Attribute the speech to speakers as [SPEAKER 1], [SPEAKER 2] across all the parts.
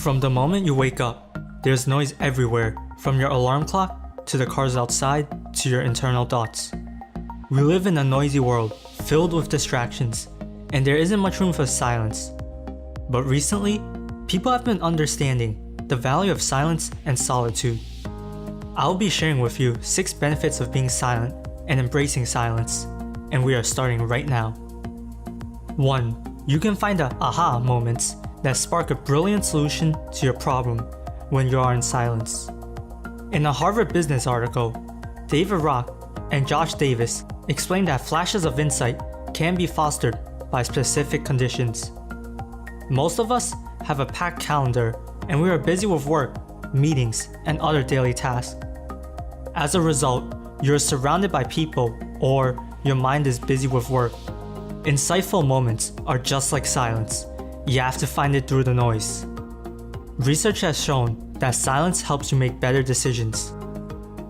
[SPEAKER 1] From the moment you wake up, there's noise everywhere, from your alarm clock, to the cars outside, to your internal thoughts. We live in a noisy world, filled with distractions, and there isn't much room for silence. But recently, people have been understanding the value of silence and solitude. I'll be sharing with you 6 benefits of being silent and embracing silence, and we are starting right now. 1. You can find the aha moments that spark a brilliant solution to your problem when you are in silence. In a Harvard Business article, David Rock and Josh Davis explained that flashes of insight can be fostered by specific conditions. Most of us have a packed calendar and we are busy with work, meetings, and other daily tasks. As a result, you're surrounded by people or your mind is busy with work. Insightful moments are just like silence. You have to find it through the noise. Research has shown that silence helps you make better decisions.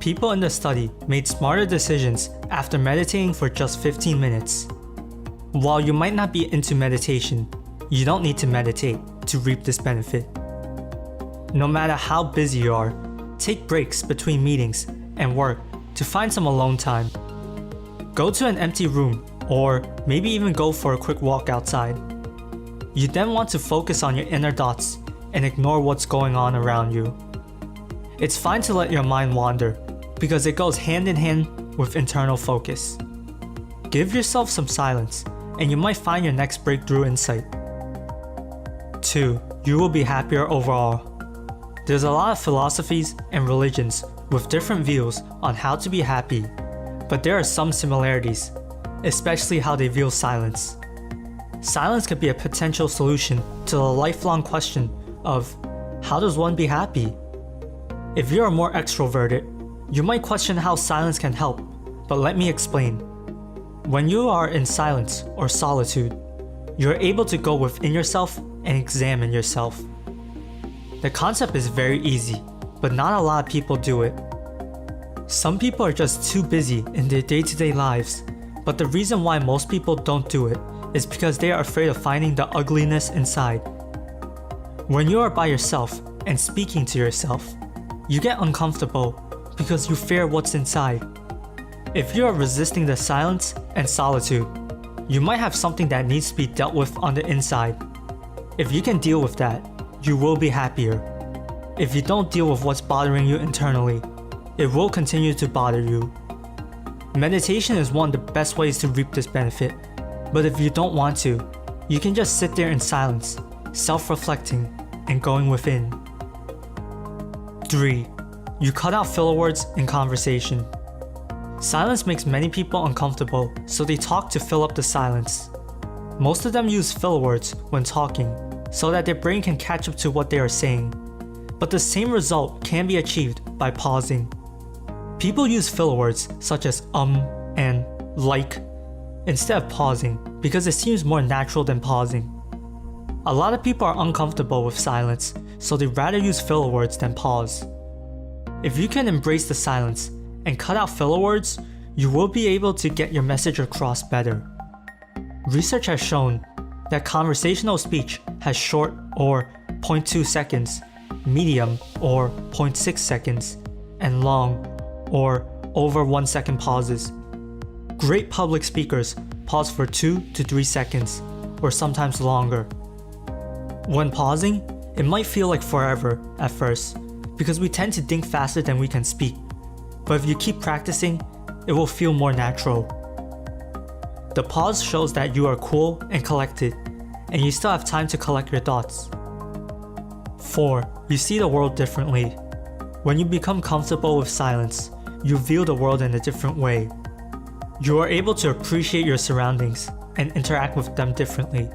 [SPEAKER 1] People in the study made smarter decisions after meditating for just 15 minutes. While you might not be into meditation, you don't need to meditate to reap this benefit. No matter how busy you are, take breaks between meetings and work to find some alone time. Go to an empty room or maybe even go for a quick walk outside. You then want to focus on your inner thoughts and ignore what's going on around you. It's fine to let your mind wander because it goes hand in hand with internal focus. Give yourself some silence and you might find your next breakthrough insight. 2. You will be happier overall. There's a lot of philosophies and religions with different views on how to be happy, but there are some similarities, especially how they view silence. Silence could be a potential solution to the lifelong question of, how does one be happy? If you are more extroverted, you might question how silence can help, but let me explain. When you are in silence or solitude, you're able to go within yourself and examine yourself. The concept is very easy, but not a lot of people do it. Some people are just too busy in their day-to-day lives, but the reason why most people don't do it is because they are afraid of finding the ugliness inside. When you are by yourself and speaking to yourself, you get uncomfortable because you fear what's inside. If you are resisting the silence and solitude, you might have something that needs to be dealt with on the inside. If you can deal with that, you will be happier. If you don't deal with what's bothering you internally, it will continue to bother you. Meditation is one of the best ways to reap this benefit, but if you don't want to, you can just sit there in silence, self-reflecting, and going within. 3. You cut out filler words in conversation. Silence makes many people uncomfortable, so they talk to fill up the silence. Most of them use filler words when talking, so that their brain can catch up to what they are saying. But the same result can be achieved by pausing. People use filler words such as and like instead of pausing because it seems more natural than pausing. A lot of people are uncomfortable with silence, so they rather use filler words than pause. If you can embrace the silence and cut out filler words, you will be able to get your message across better. Research has shown that conversational speech has short or 0.2 seconds, medium or 0.6 seconds, and long or over 1 second pauses. Great public speakers pause for 2 to 3 seconds, or sometimes longer. When pausing, it might feel like forever at first, because we tend to think faster than we can speak. But if you keep practicing, it will feel more natural. The pause shows that you are cool and collected, and you still have time to collect your thoughts. 4. You see the world differently. When you become comfortable with silence, you view the world in a different way. You are able to appreciate your surroundings and interact with them differently.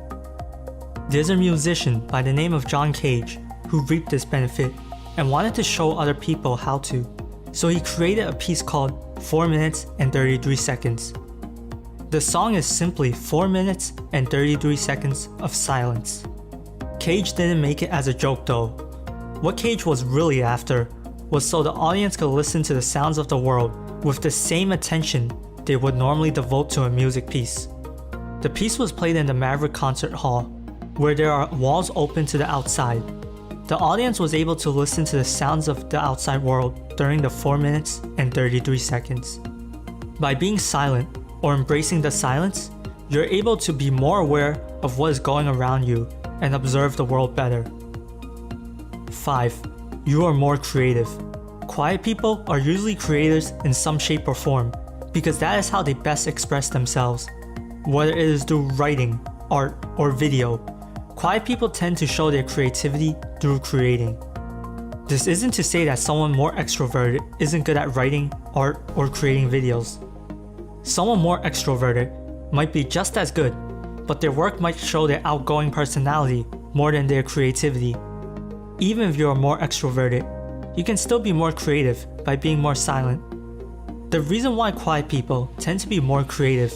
[SPEAKER 1] There's a musician by the name of John Cage who reaped this benefit and wanted to show other people how to, so he created a piece called 4 minutes and 33 seconds. The song is simply 4 minutes and 33 seconds of silence. Cage didn't make it as a joke though. What Cage was really after was so the audience could listen to the sounds of the world with the same attention they would normally devote to a music piece. The piece was played in the Maverick Concert Hall, where there are walls open to the outside. The audience was able to listen to the sounds of the outside world during the 4 minutes and 33 seconds. By being silent or embracing the silence, you're able to be more aware of what is going around you and observe the world better. 5. You are more creative. Quiet people are usually creators in some shape or form because that is how they best express themselves. Whether it is through writing, art, or video, quiet people tend to show their creativity through creating. This isn't to say that someone more extroverted isn't good at writing, art, or creating videos. Someone more extroverted might be just as good, but their work might show their outgoing personality more than their creativity. Even if you are more extroverted, you can still be more creative by being more silent. The reason why quiet people tend to be more creative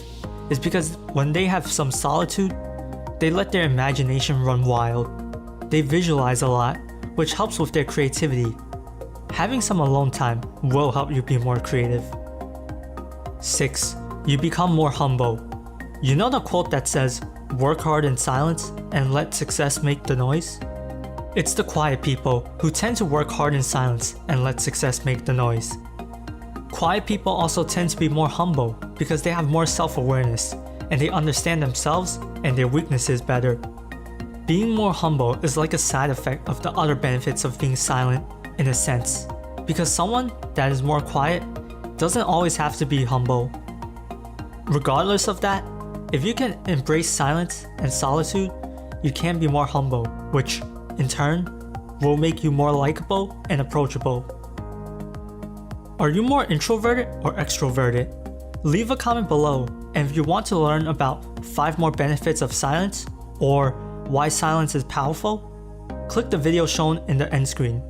[SPEAKER 1] is because when they have some solitude, they let their imagination run wild. They visualize a lot, which helps with their creativity. Having some alone time will help you be more creative. 6. You become more humble. You know the quote that says, "Work hard in silence and let success make the noise"? It's the quiet people who tend to work hard in silence and let success make the noise. Quiet people also tend to be more humble because they have more self-awareness and they understand themselves and their weaknesses better. Being more humble is like a side effect of the other benefits of being silent in a sense, because someone that is more quiet doesn't always have to be humble. Regardless of that, if you can embrace silence and solitude, you can be more humble, which in turn will make you more likable and approachable. Are you more introverted or extroverted? Leave a comment below, and if you want to learn about 5 more benefits of silence or why silence is powerful, click the video shown in the end screen.